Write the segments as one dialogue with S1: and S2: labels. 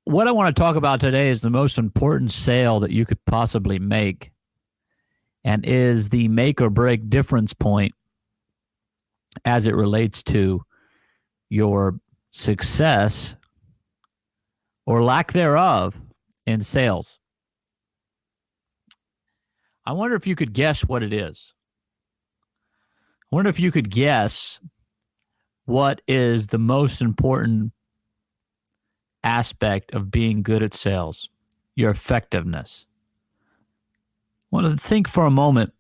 S1: what I want to talk about today is the most important sale that you could possibly make and is the make or break difference point as it relates to your success or lack thereof in sales. I wonder if you could guess what it is. I wonder if you could guess what is the most important aspect of being good at sales, your effectiveness. I want to think for a moment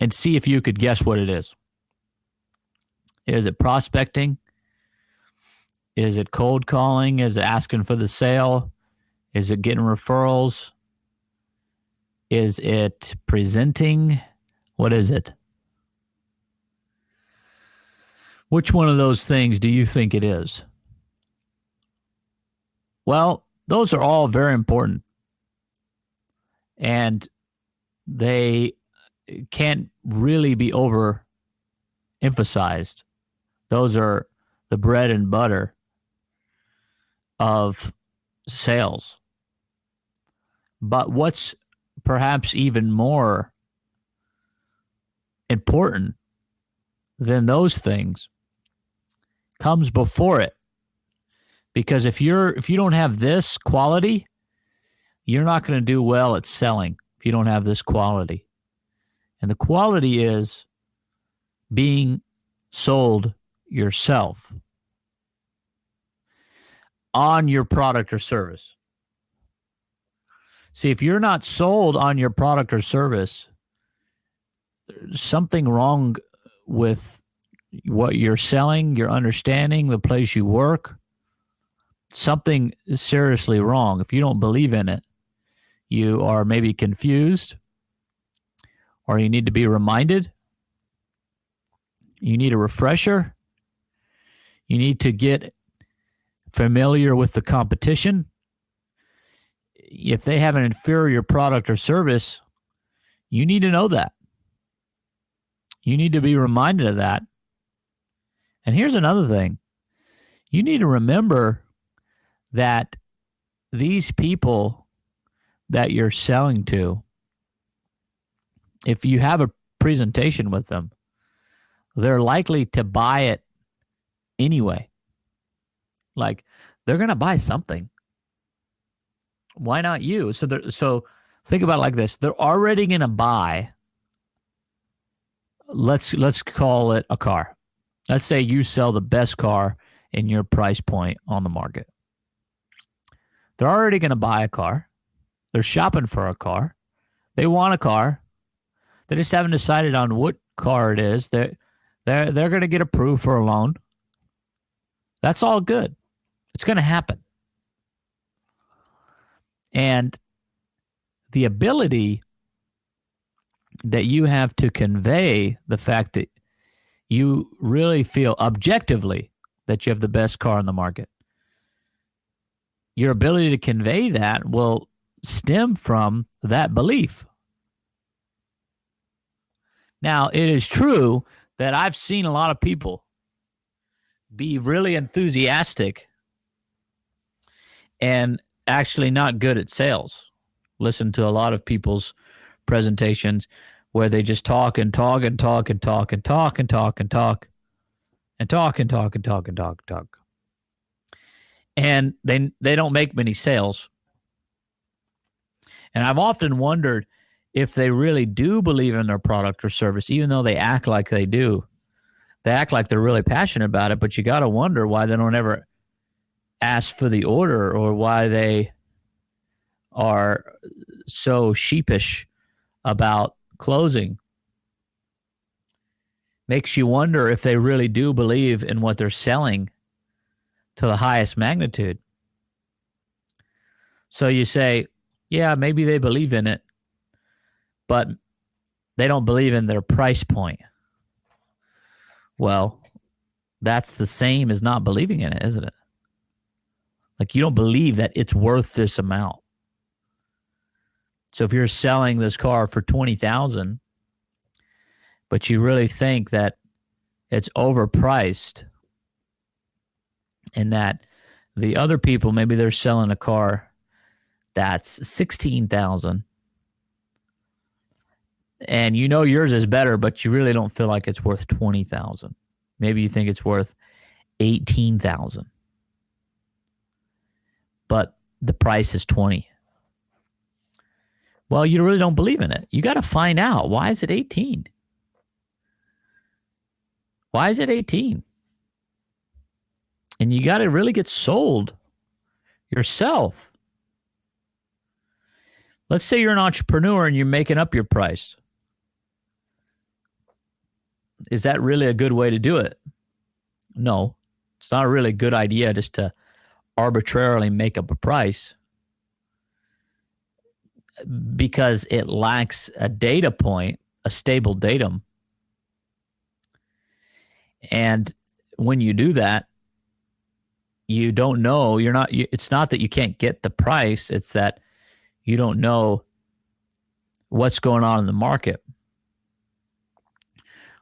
S1: and see if you could guess what it is. Is it prospecting? Is it cold calling? Is it asking for the sale? Is it getting referrals? Is it presenting? What is it? Which one of those things do you think it is? Well, those are all very important. And they can't really be overemphasized. Those are the bread and butter of sales. But what's perhaps even more important than those things comes before it. Because if you don't have this quality, you're not going to do well at selling if you don't have this quality. And the quality is being sold yourself on your product or service. See, if you're not sold on your product or service, there's something wrong with what you're selling, your understanding, the place you work. Something is seriously wrong. If you don't believe in it, you are maybe confused, or you need to be reminded. You need a refresher. You need to get familiar with the competition. If they have an inferior product or service, you need to know that. You need to be reminded of that. And here's another thing. You need to remember that these people that you're selling to, if you have a presentation with them, they're likely to buy it anyway. Like, they're going to buy something. Why not you? So think about it like this. They're already going to buy, let's call it a car. Let's say you sell the best car in your price point on the market. They're already going to buy a car. They're shopping for a car. They want a car. They just haven't decided on what car it is. They're going to get approved for a loan. That's all good. It's going to happen. And the ability that you have to convey the fact that you really feel objectively that you have the best car in the market, your ability to convey that will stem from that belief. Now, it is true that I've seen a lot of people be really enthusiastic and actually not good at sales. Listen to a lot of people's presentations where they just talk and talk and talk and talk and talk and talk and talk and talk and talk and talk and talk and talk. And they don't make many sales. And I've often wondered if they really do believe in their product or service, even though they act like they do. They act like they're really passionate about it, but you got to wonder why they don't ever ask for the order or why they are so sheepish about closing. Makes you wonder if they really do believe in what they're selling to the highest magnitude. So you say, yeah, maybe they believe in it, but they don't believe in their price point. Well, that's the same as not believing in it, isn't it? Like, you don't believe that it's worth this amount. So if you're selling this car for $20,000, but you really think that it's overpriced and that the other people, maybe they're selling a car that's $16,000, and you know yours is better, but you really don't feel like it's worth $20,000. Maybe you think it's worth $18,000, but the price is $20,000. Well, you really don't believe in it. You got to find out, why is it 18? Why is it 18? And you got to really get sold yourself. Let's say you're an entrepreneur and you're making up your price. Is that really a good way to do it? No, it's not a really good idea just to arbitrarily make up a price, because it lacks a data point, a stable datum. And when you do that, you don't know, it's not that you can't get the price, it's that you don't know what's going on in the market,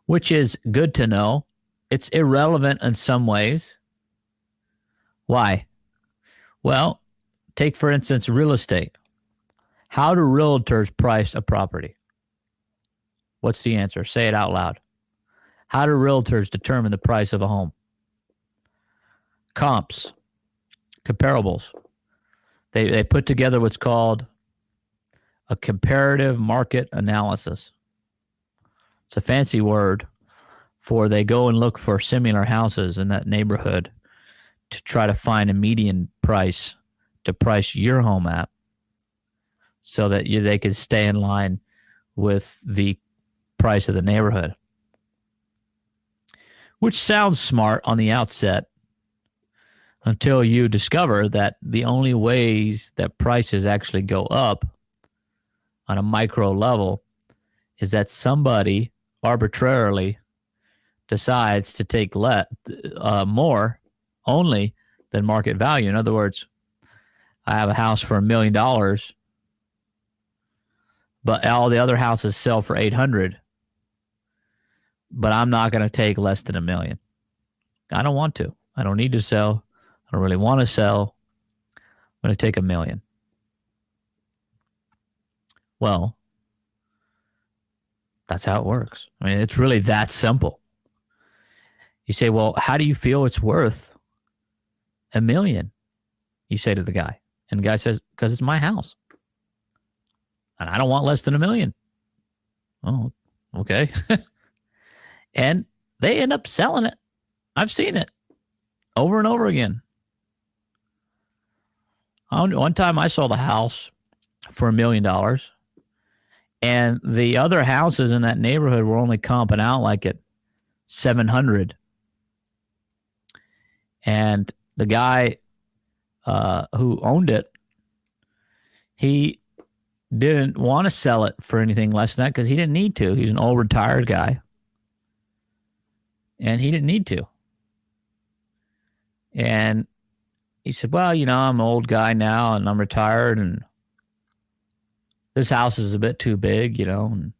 S1: which is good to know. It's irrelevant in some ways. Why? Well, take, for instance, real estate. How do realtors price a property? What's the answer? Say it out loud. How do realtors determine the price of a home? Comps, comparables. They put together what's called a comparative market analysis. It's a fancy word for they go and look for similar houses in that neighborhood to try to find a median price to price your home at, so that they could stay in line with the price of the neighborhood. Which sounds smart on the outset, until you discover that the only ways that prices actually go up on a micro level is that somebody arbitrarily decides to take more only than market value. In other words, I have a house for $1 million, but all the other houses sell for 800, but I'm not going to take less than $1 million. I don't want to. I don't need to sell. I don't really want to sell. I'm going to take $1 million. Well, that's how it works. I mean, it's really that simple. You say, well, how do you feel it's worth $1 million? You say to the guy. And the guy says, because it's my house. And I don't want less than $1 million. Oh, okay. And they end up selling it. I've seen it over and over again. One time I sold a house for $1 million, and the other houses in that neighborhood were only comping out like at 700. And the guy who owned it, he didn't want to sell it for anything less than that because he didn't need to. He's an old retired guy, and he didn't need to. And he said, well, I'm an old guy now, and I'm retired, and this house is a bit too big, and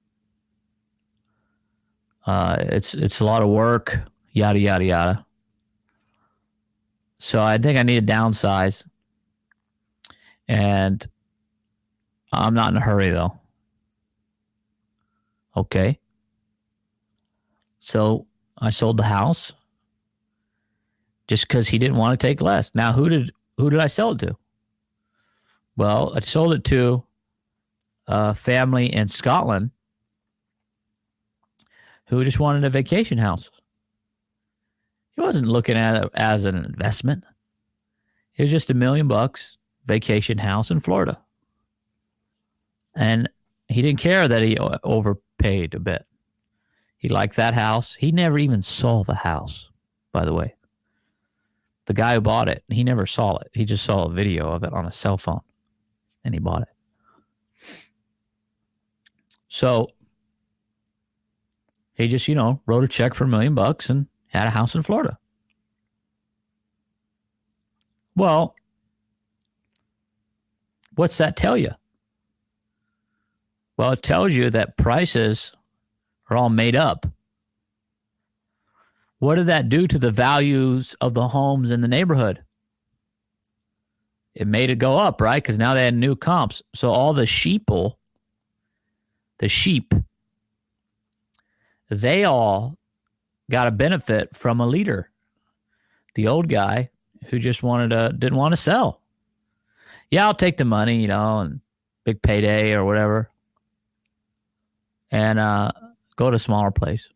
S1: it's a lot of work, yada, yada, yada. So I think I need to downsize, and I'm not in a hurry, though. Okay. So I sold the house just because he didn't want to take less. Now, who did I sell it to? Well, I sold it to a family in Scotland who just wanted a vacation house. He wasn't looking at it as an investment. It was just $1 million, vacation house in Florida. And he didn't care that he overpaid a bit. He liked that house. He never even saw the house, by the way. The guy who bought it, he never saw it. He just saw a video of it on a cell phone, and he bought it. So he just, wrote a check for $1 million and had a house in Florida. Well, what's that tell you? Well, it tells you that prices are all made up. What did that do to the values of the homes in the neighborhood? it made it go up, right? Because now they had new comps. So all the sheep, they all got a benefit from a leader. The old guy who just didn't want to sell. Yeah, I'll take the money, and big payday or whatever, and go to a smaller place.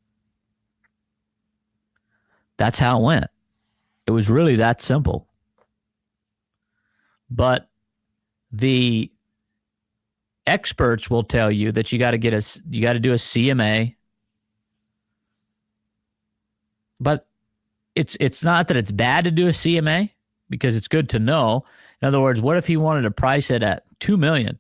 S1: That's how it went. It was really that simple. But the experts will tell you that you got to do a CMA. But it's not that it's bad to do a CMA, because it's good to know. In other words, what if he wanted to price it at $2 million?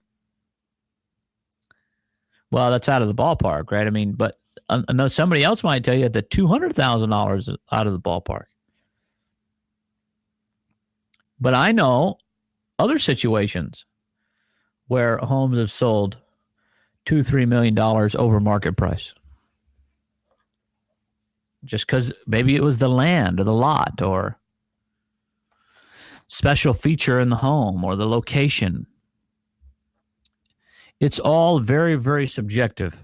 S1: Well, that's out of the ballpark, right? I mean, but I know somebody else might tell you that $200,000 is out of the ballpark. But I know other situations where homes have sold $2-3 million over market price. Just because maybe it was the land or the lot or special feature in the home or the location. It's all very, very subjective.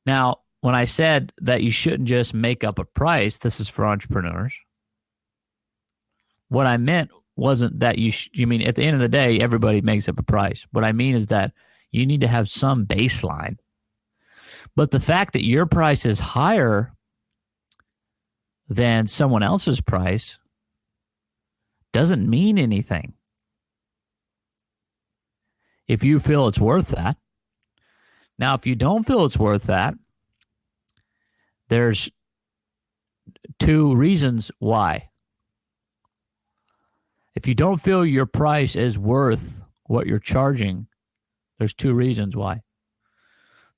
S1: Now, when I said that you shouldn't just make up a price, this is for entrepreneurs. What I meant wasn't that you mean at the end of the day, everybody makes up a price. What I mean is that you need to have some baseline. But the fact that your price is higher than someone else's price doesn't mean anything. If you feel it's worth that. Now, if you don't feel it's worth that, there's two reasons why. If you don't feel your price is worth what you're charging, there's two reasons why.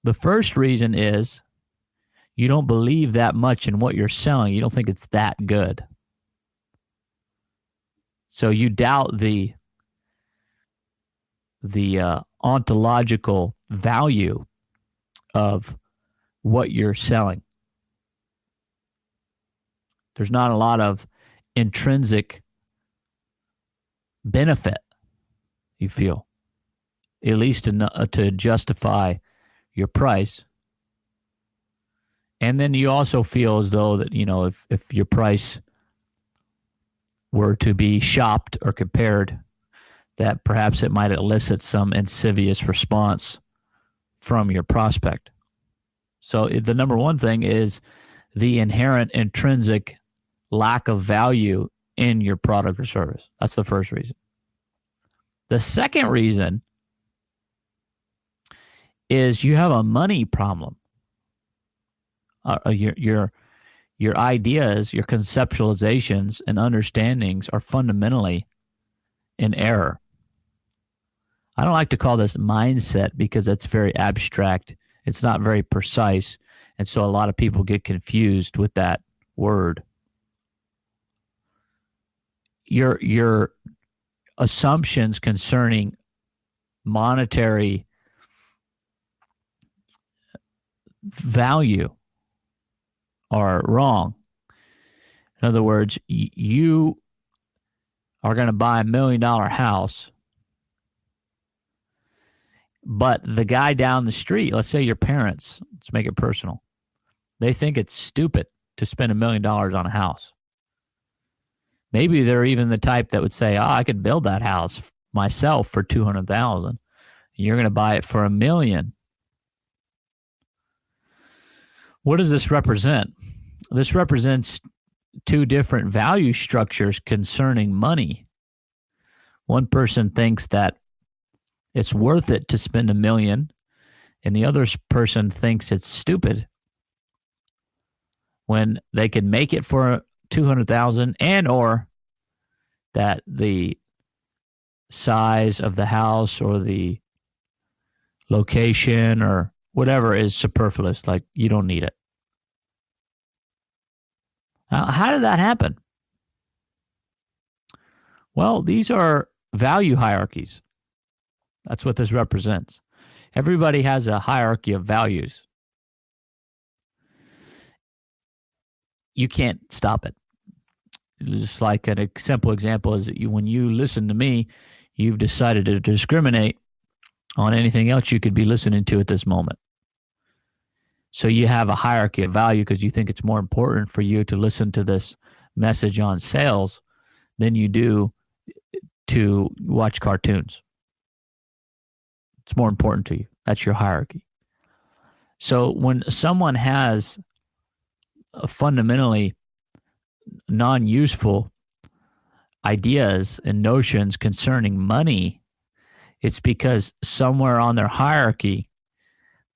S1: The first reason is you don't believe that much in what you're selling. You don't think it's that good. So you doubt the ontological value of what you're selling. There's not a lot of intrinsic benefit, you feel, at least to justify your price. And then you also feel as though that, if your price were to be shopped or compared, that perhaps it might elicit some insidious response from your prospect. So the number one thing is the inherent intrinsic lack of value in your product or service. That's the first reason. The second reason is you have a money problem. Your ideas, your conceptualizations and understandings are fundamentally in error. I don't like to call this mindset because that's very abstract. It's not very precise. And so a lot of people get confused with that word. Your assumptions concerning monetary value are wrong. In other words, you are going to buy $1 million house, but the guy down the street, let's say your parents, let's make it personal, they think it's stupid to spend $1 million on a house. Maybe they're even the type that would say, I could build that house myself for $200,000. You're going to buy it for $1 million. What does this represent? This represents two different value structures concerning money. One person thinks that it's worth it to spend $1 million, and the other person thinks it's stupid when they can make it for $200,000, and or that the size of the house or the location or whatever is superfluous, like you don't need it. Now, how did that happen? Well, these are value hierarchies. That's what this represents. Everybody has a hierarchy of values. You can't stop it. Just like a simple example is that when you listen to me, you've decided to discriminate on anything else you could be listening to at this moment. So you have a hierarchy of value because you think it's more important for you to listen to this message on sales than you do to watch cartoons. It's more important to you. That's your hierarchy. So when someone has a fundamentally non-useful ideas and notions concerning money, it's because somewhere on their hierarchy,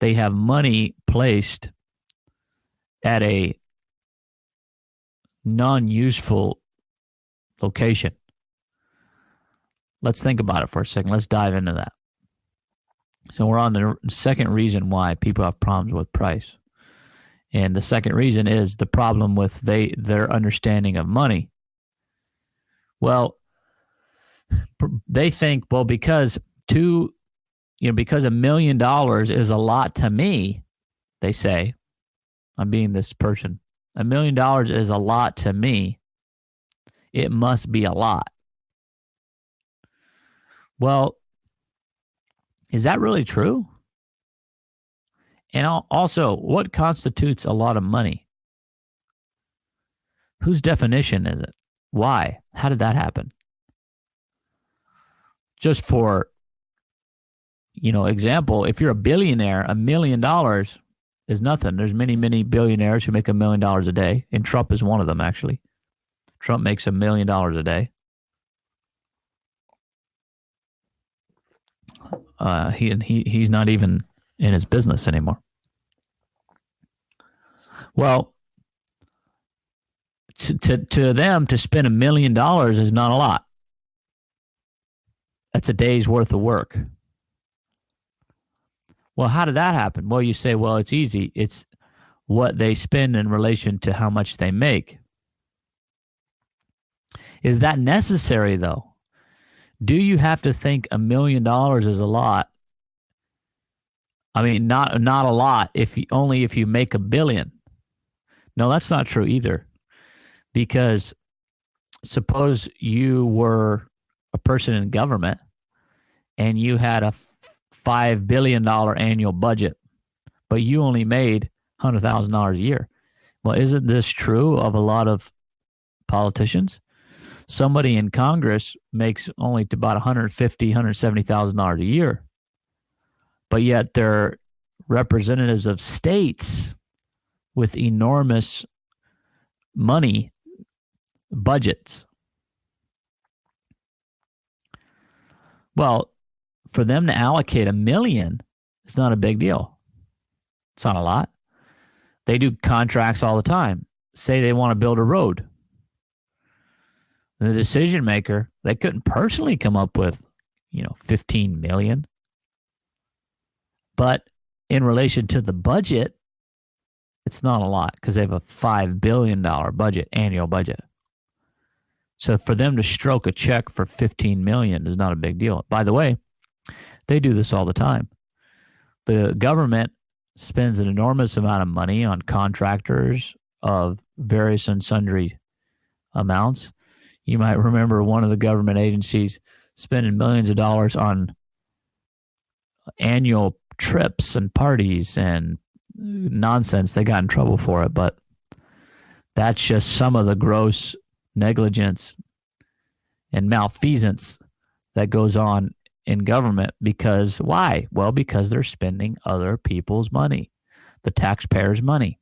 S1: they have money placed at a non-useful location. Let's think about it for a second. Let's dive into that. So we're on the second reason why people have problems with price. And the second reason is the problem with their understanding of money. Well, they think, well, because $1 million is a lot to me, they say, I'm being this person, $1 million is a lot to me, it must be a lot. Well, is that really true? And also, what constitutes a lot of money? Whose definition is it? Why? How did that happen? Just for, example, if you're a billionaire, $1 million is nothing. There's many, many billionaires who make $1 million a day, and Trump is one of them, actually. Trump makes $1 million a day. He's not even in his business anymore. Well, to them, to spend $1 million is not a lot. That's a day's worth of work. Well, how did that happen? Well, you say, well, it's easy. It's what they spend in relation to how much they make. Is that necessary, though? Do you have to think $1 million is a lot? I mean, not a lot if you make $1 billion. No, that's not true either. Because suppose you were a person in government and you had a $5 billion annual budget, but you only made $100,000 a year. Well, isn't this true of a lot of politicians? Somebody in Congress makes only about $150,000, $170,000 a year, but yet they're representatives of states with enormous money budgets. Well, for them to allocate $1 million is not a big deal. It's not a lot. They do contracts all the time. Say they want to build a road. The decision maker, they couldn't personally come up with, $15 million. But in relation to the budget, it's not a lot because they have a $5 billion budget, annual budget. So for them to stroke a check for $15 million is not a big deal. By the way, they do this all the time. The government spends an enormous amount of money on contractors of various and sundry amounts. You might remember one of the government agencies spending millions of dollars on annual trips and parties and nonsense. They got in trouble for it, but that's just some of the gross negligence and malfeasance that goes on in government. Because why? Well, because they're spending other people's money, the taxpayers' money.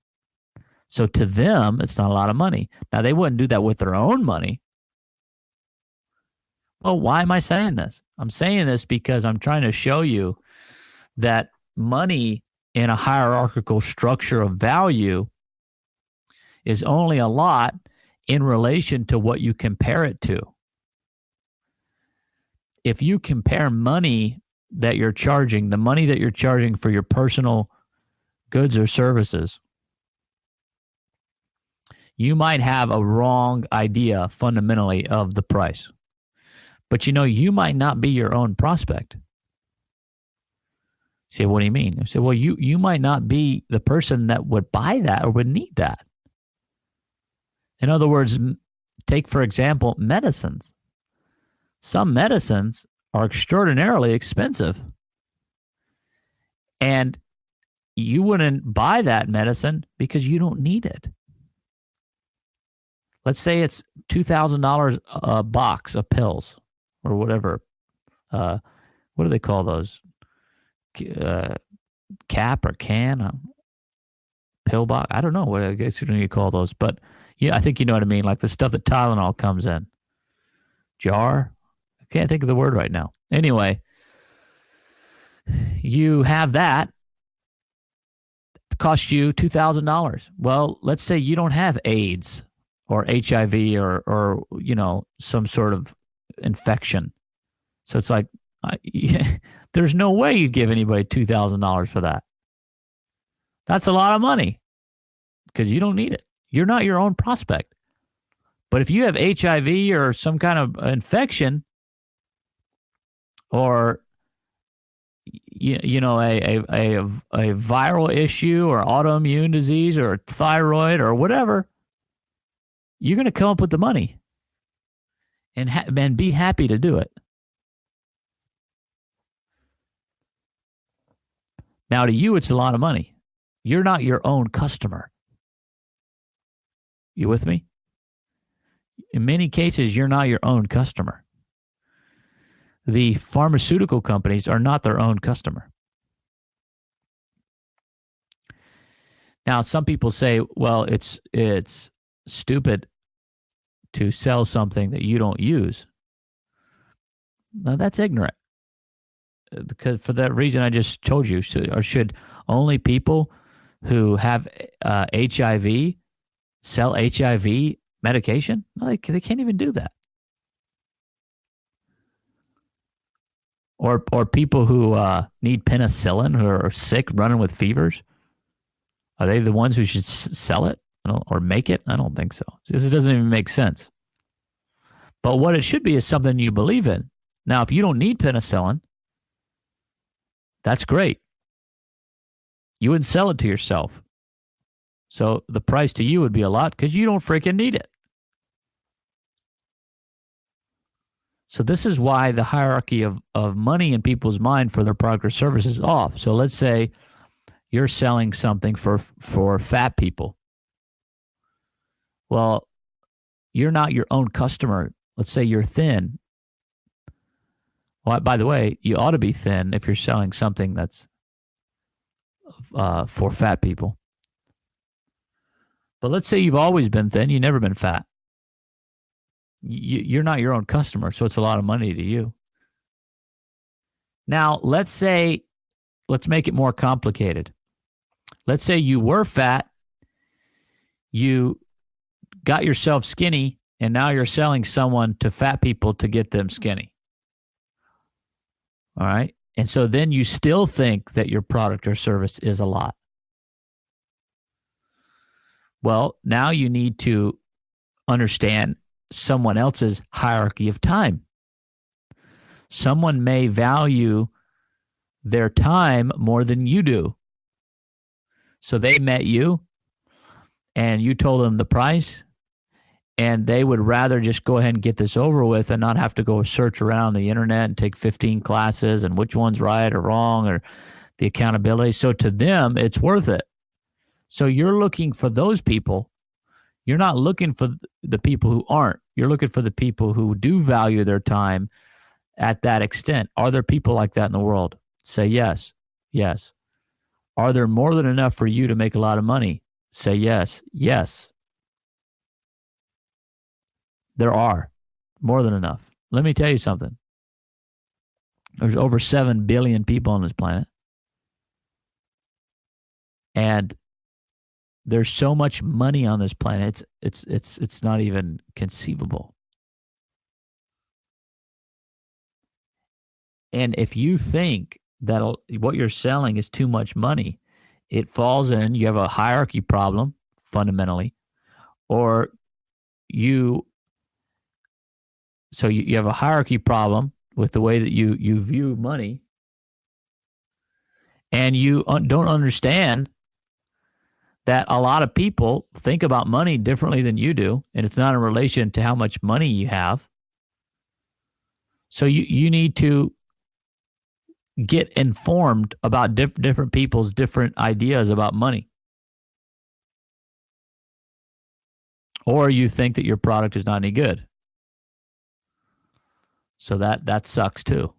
S1: So to them, it's not a lot of money. Now, they wouldn't do that with their own money. Well, why am I saying this? I'm saying this because I'm trying to show you that money in a hierarchical structure of value is only a lot in relation to what you compare it to. If you compare money that you're charging, the money that you're charging for your personal goods or services, you might have a wrong idea fundamentally of the price. But you might not be your own prospect. You say, what do you mean? I say, well, you might not be the person that would buy that or would need that. In other words, Take, for example, medicines. Some medicines are extraordinarily expensive. And you wouldn't buy that medicine because you don't need it. Let's say it's $2,000 a box of pills or whatever. What do they call those? Cap or can? Pill box? I don't know what I guess you call those. But yeah, I think you know what I mean. Like the stuff that Tylenol comes in. Jar? I can't think of the word right now. Anyway, you have that. It costs you $2,000. Well, let's say you don't have AIDS or HIV or some sort of infection. So it's like, there's no way you'd give anybody $2,000 for that. That's a lot of money because you don't need it. You're not your own prospect. But if you have HIV or some kind of infection or a viral issue or autoimmune disease or thyroid or whatever, you're going to come up with the money and be happy to do it. Now, to you, it's a lot of money. You're not your own customer. You with me? In many cases, you're not your own customer. The pharmaceutical companies are not their own customer. Now, some people say, well, it's stupid to sell something that you don't use. Now, that's ignorant. Because for that reason I just told you, should only people who have HIV sell HIV medication? No, they can't even do that. Or people who need penicillin, who are sick, running with fevers, are they the ones who should sell it or make it? I don't think so. It doesn't even make sense. But what it should be is something you believe in. Now, if you don't need penicillin, that's great. You wouldn't sell it to yourself. So the price to you would be a lot because you don't freaking need it. So this is why the hierarchy of money in people's mind for their product or service is off. So let's say you're selling something for fat people. Well, you're not your own customer. Let's say you're thin. Well, by the way, you ought to be thin if you're selling something that's for fat people. But let's say you've always been thin. You've never been fat. You're not your own customer, so it's a lot of money to you. Now, let's make it more complicated. Let's say you were fat, you got yourself skinny, and now you're selling someone to fat people to get them skinny. All right? And so then you still think that your product or service is a lot. Well, now you need to understand someone else's hierarchy of time. Someone may value their time more than you do. So they met you and you told them the price, and they would rather just go ahead and get this over with and not have to go search around the internet and take 15 classes and which one's right or wrong or the accountability. So to them, it's worth it. So you're looking for those people. You're not looking for the people who aren't. You're looking for the people who do value their time at that extent. Are there people like that in the world? Say yes. Yes. Are there more than enough for you to make a lot of money? Say yes. Yes. There are more than enough. Let me tell you something. There's over 7 billion people on this planet. And there's so much money on this planet. It's not even conceivable. And if you think that what you're selling is too much money, it falls in, you have a hierarchy problem fundamentally, or you have a hierarchy problem with the way that you view money, and you don't understand that a lot of people think about money differently than you do, and it's not in relation to how much money you have. So you need to get informed about different people's different ideas about money. Or you think that your product is not any good. So that sucks too.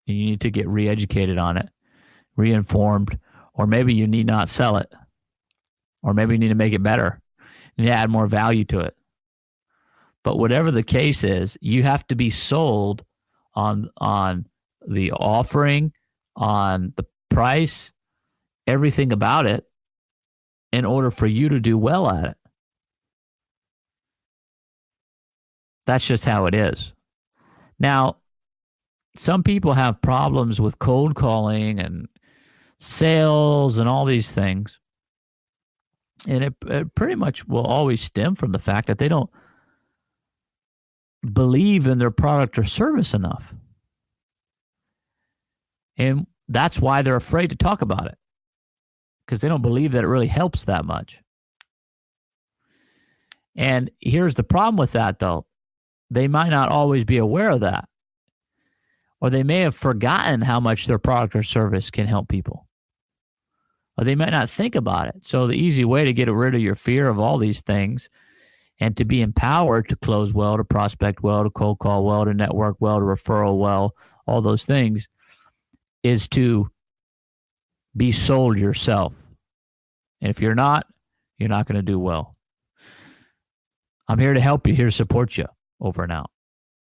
S1: And you need to get re-educated on it, re-informed, or maybe you need not sell it. Or maybe you need to make it better. You need to add more value to it. But whatever the case is, you have to be sold on the offering, on the price, everything about it in order for you to do well at it. That's just how it is. Now, some people have problems with cold calling and sales and all these things. And it pretty much will always stem from the fact that they don't believe in their product or service enough. And that's why they're afraid to talk about it, because they don't believe that it really helps that much. And here's the problem with that, though. They might not always be aware of that, or they may have forgotten how much their product or service can help people, or they might not think about it. So the easy way to get rid of your fear of all these things and to be empowered to close well, to prospect well, to cold call well, to network well, to referral well, all those things, is to be sold yourself. And if you're not going to do well. I'm here to help you, here to support you. Over and out.